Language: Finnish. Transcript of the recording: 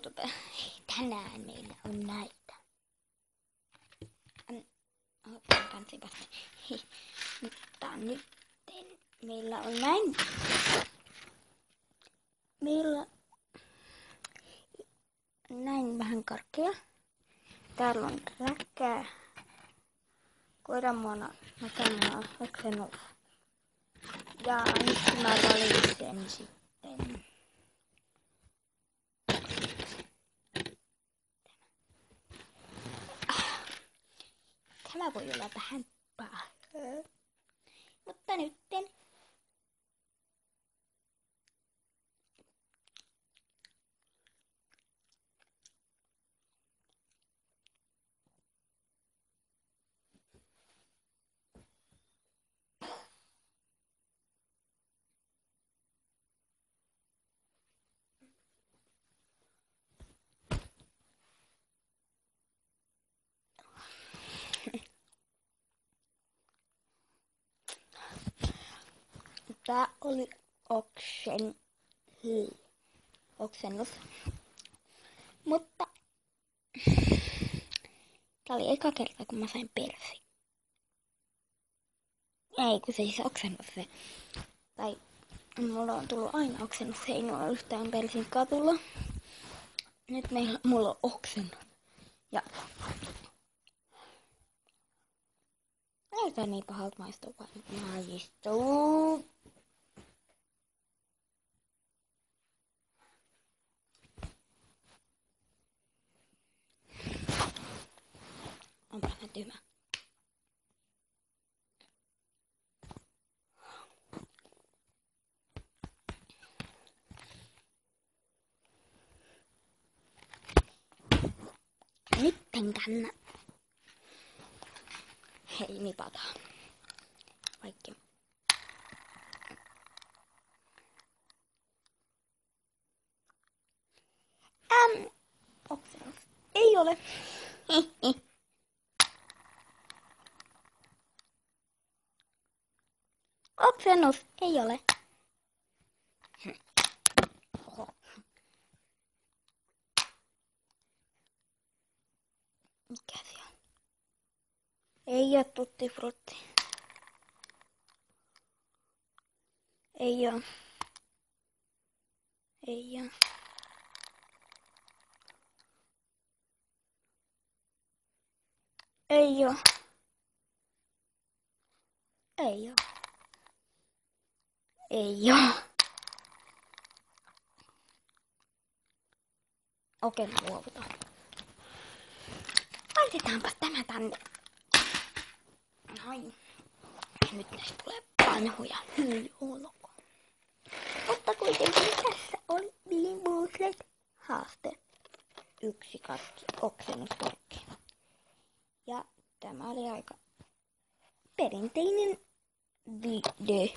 YouTube. Tänään meillä on näitä. Mutta nyt meillä on näin. Meillä on näin vähän karkkia. Täällä on räkkää. Koiranmuona, makanaa, oksenus. Ja nyt mä valitsen sitten. Tämä voi olla vähän paha. Mutta nytten. Tää oli oksennus. Mutta tää oli eka kerta, kun mä sain persi. Ei, kun se siis oksennus se. Tai mulla on tullut aina oksennus, ei mulla ole yhtään persin katulla. Nyt mulla on oksennus. Ja ei tää niin pahalta maistuu, vaan maistuu. Onpa se tyhmä. Nytten kannat. Hei, nipataan. Vaikka. Oksennus ei ole. Oksennus ei ole. Oho. Mikä se on? Ei oo tutti frutti. Ei oo. Ei oo. Ei oo. Ei oo. Ei oo. Okei, mä luovutan. Laitetaanpa tämä tänne. Noin. Nyt näistä tulee vanhoja. Hyi olkoon. Mutta kuitenkin tässä oli Bilimbuuslet haaste. 1 karkki, oksennuskarkki. Ja tämä oli aika perinteinen video.